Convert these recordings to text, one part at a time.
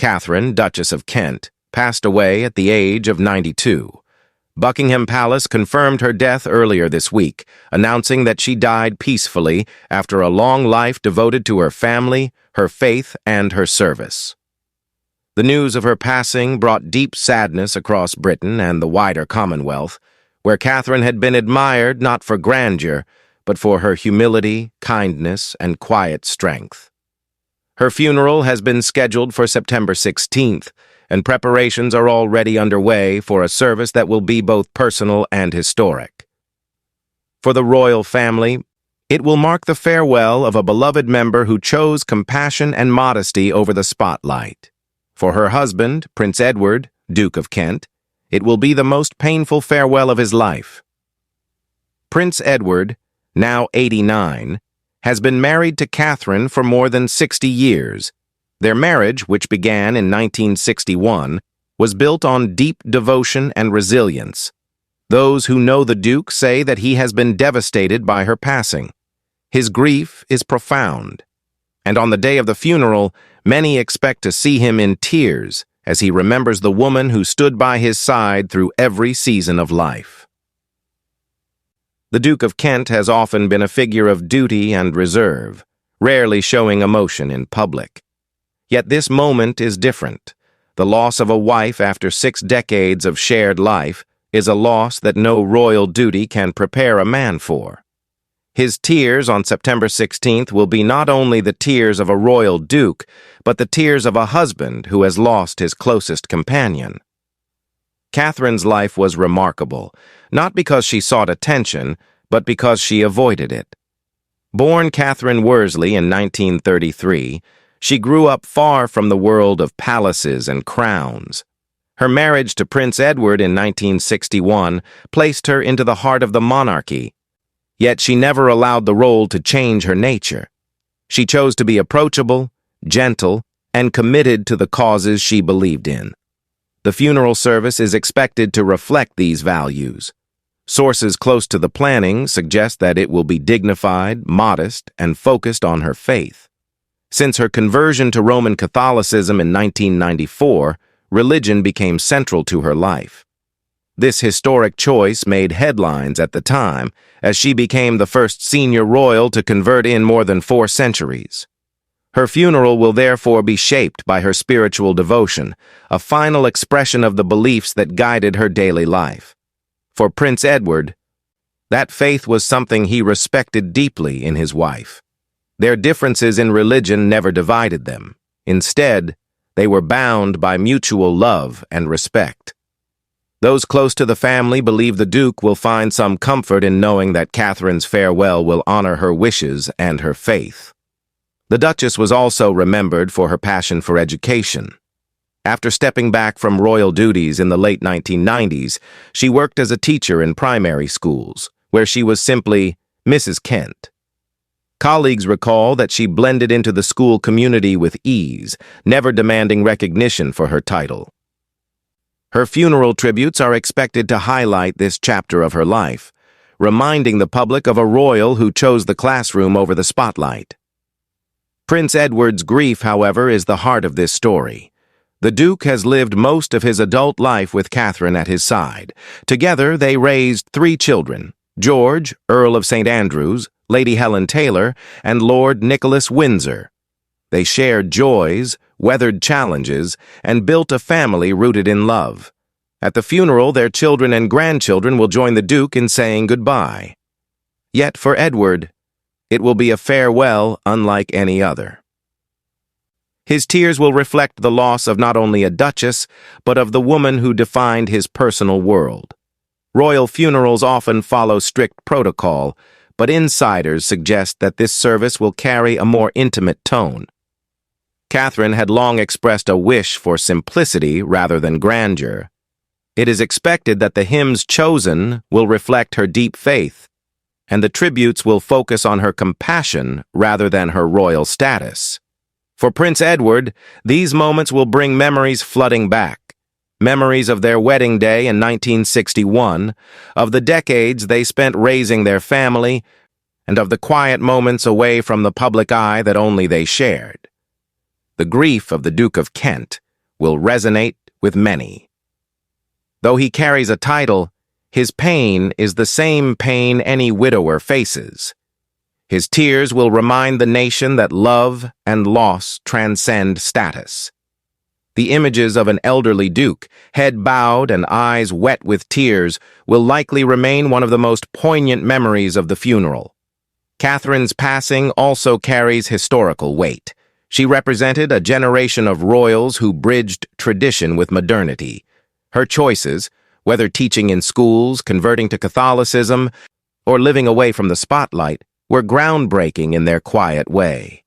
Katharine, Duchess of Kent, passed away at the age of 92. Buckingham Palace confirmed her death earlier this week, announcing that she died peacefully after a long life devoted to her family, her faith, and her service. The news of her passing brought deep sadness across Britain and the wider Commonwealth, where Katharine had been admired not for grandeur, but for her humility, kindness, and quiet strength. Her funeral has been scheduled for September 16th, and preparations are already underway for a service that will be both personal and historic. For the royal family, it will mark the farewell of a beloved member who chose compassion and modesty over the spotlight. For her husband, Prince Edward, Duke of Kent, it will be the most painful farewell of his life. Prince Edward, now 89, has been married to Katharine for more than 60 years. Their marriage, which began in 1961, was built on deep devotion and resilience. Those who know the Duke say that he has been devastated by her passing. His grief is profound, and on the day of the funeral, many expect to see him in tears as he remembers the woman who stood by his side through every season of life. The Duke of Kent has often been a figure of duty and reserve, rarely showing emotion in public. Yet this moment is different. The loss of a wife after 6 decades of shared life is a loss that no royal duty can prepare a man for. His tears on September 16th will be not only the tears of a royal duke, but the tears of a husband who has lost his closest companion. Katharine's life was remarkable, not because she sought attention, but because she avoided it. Born Katharine Worsley in 1933, she grew up far from the world of palaces and crowns. Her marriage to Prince Edward in 1961 placed her into the heart of the monarchy, yet she never allowed the role to change her nature. She chose to be approachable, gentle, and committed to the causes she believed in. The funeral service is expected to reflect these values. Sources close to the planning suggest that it will be dignified, modest, and focused on her faith. Since her conversion to Roman Catholicism in 1994, religion became central to her life. This historic choice made headlines at the time, as she became the first senior royal to convert in more than 4 centuries. Her funeral will therefore be shaped by her spiritual devotion, a final expression of the beliefs that guided her daily life. For Prince Edward, that faith was something he respected deeply in his wife. Their differences in religion never divided them. Instead, they were bound by mutual love and respect. Those close to the family believe the Duke will find some comfort in knowing that Katharine's farewell will honor her wishes and her faith. The Duchess was also remembered for her passion for education. After stepping back from royal duties in the late 1990s, she worked as a teacher in primary schools, where she was simply Mrs. Kent. Colleagues recall that she blended into the school community with ease, never demanding recognition for her title. Her funeral tributes are expected to highlight this chapter of her life, reminding the public of a royal who chose the classroom over the spotlight. Prince Edward's grief, however, is the heart of this story. The Duke has lived most of his adult life with Katharine at his side. Together, they raised 3 children: George, Earl of St. Andrews, Lady Helen Taylor, and Lord Nicholas Windsor. They shared joys, weathered challenges, and built a family rooted in love. At the funeral, their children and grandchildren will join the Duke in saying goodbye. Yet for Edward, it will be a farewell unlike any other. His tears will reflect the loss of not only a duchess, but of the woman who defined his personal world. Royal funerals often follow strict protocol, but insiders suggest that this service will carry a more intimate tone. Katharine had long expressed a wish for simplicity rather than grandeur. It is expected that the hymns chosen will reflect her deep faith, and the tributes will focus on her compassion rather than her royal status. For Prince Edward, these moments will bring memories flooding back. Memories of their wedding day in 1961, of the decades they spent raising their family, and of the quiet moments away from the public eye that only they shared. The grief of the Duke of Kent will resonate with many. Though he carries a title, his pain is the same pain any widower faces. His tears will remind the nation that love and loss transcend status. The images of an elderly duke, head bowed and eyes wet with tears, will likely remain one of the most poignant memories of the funeral. Katharine's passing also carries historical weight. She represented a generation of royals who bridged tradition with modernity. Her choices, whether teaching in schools, converting to Catholicism, or living away from the spotlight, were groundbreaking in their quiet way.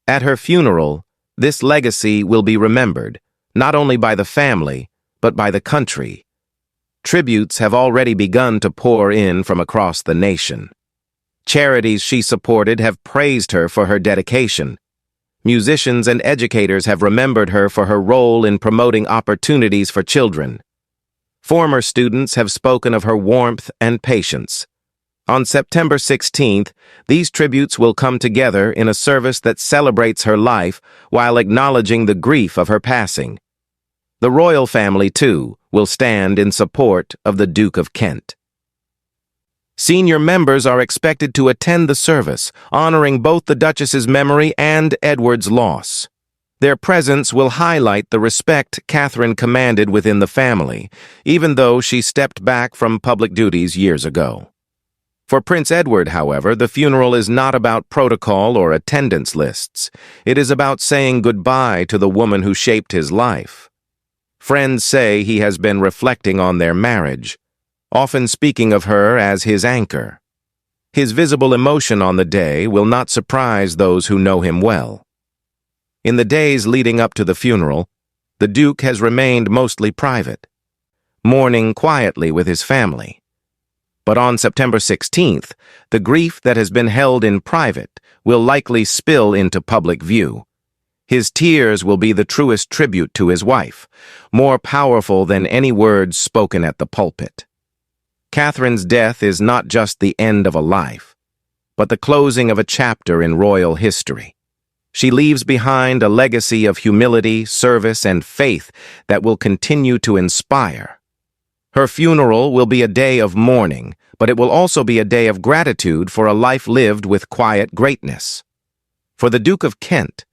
At her funeral, this legacy will be remembered, not only by the family, but by the country. Tributes have already begun to pour in from across the nation. Charities she supported have praised her for her dedication. Musicians and educators have remembered her for her role in promoting opportunities for children. Former students have spoken of her warmth and patience. On September 16th, these tributes will come together in a service that celebrates her life while acknowledging the grief of her passing. The royal family, too, will stand in support of the Duke of Kent. Senior members are expected to attend the service, honoring both the Duchess's memory and Edward's loss. Their presence will highlight the respect Katharine commanded within the family, even though she stepped back from public duties years ago. For Prince Edward, however, the funeral is not about protocol or attendance lists. It is about saying goodbye to the woman who shaped his life. Friends say he has been reflecting on their marriage, often speaking of her as his anchor. His visible emotion on the day will not surprise those who know him well. In the days leading up to the funeral, the Duke has remained mostly private, mourning quietly with his family. But on September 16th, the grief that has been held in private will likely spill into public view. His tears will be the truest tribute to his wife, more powerful than any words spoken at the pulpit. Katharine's death is not just the end of a life, but the closing of a chapter in royal history. She leaves behind a legacy of humility, service, and faith that will continue to inspire. Her funeral will be a day of mourning, but it will also be a day of gratitude for a life lived with quiet greatness. For the Duke of Kent,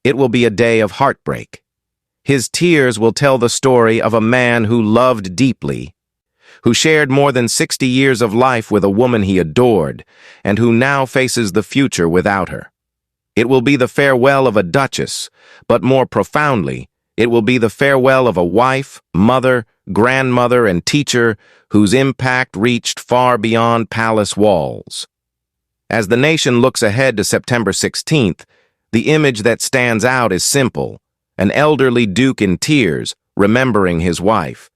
it will be a day of heartbreak. His tears will tell the story of a man who loved deeply, who shared more than 60 years of life with a woman he adored, and who now faces the future without her. It will be the farewell of a duchess, but more profoundly, it will be the farewell of a wife, mother, grandmother, and teacher whose impact reached far beyond palace walls. As the nation looks ahead to September 16th, the image that stands out is simple: an elderly duke in tears, remembering his wife.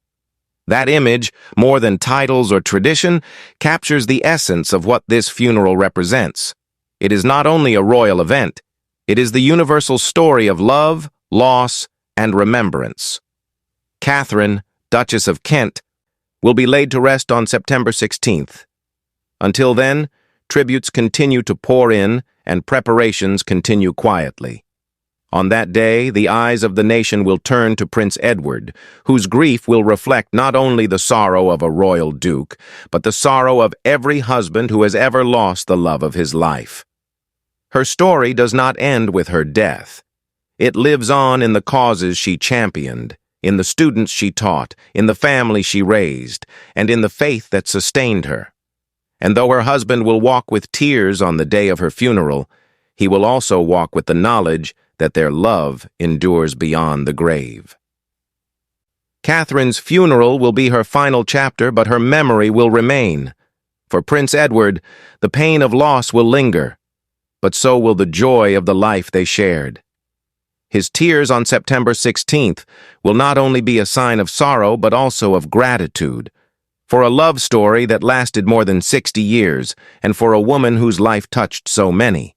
That image, more than titles or tradition, captures the essence of what this funeral represents. It is not only a royal event, it is the universal story of love, loss, and remembrance. Katharine, Duchess of Kent, will be laid to rest on September 16th. Until then, tributes continue to pour in and preparations continue quietly. On that day, the eyes of the nation will turn to Prince Edward, whose grief will reflect not only the sorrow of a royal duke, but the sorrow of every husband who has ever lost the love of his life. Her story does not end with her death. It lives on in the causes she championed, in the students she taught, in the family she raised, and in the faith that sustained her. And though her husband will walk with tears on the day of her funeral, he will also walk with the knowledge that their love endures beyond the grave. Katharine's funeral will be her final chapter, but her memory will remain. For Prince Edward, the pain of loss will linger, but so will the joy of the life they shared. His tears on September 16th will not only be a sign of sorrow, but also of gratitude, for a love story that lasted more than 60 years, and for a woman whose life touched so many.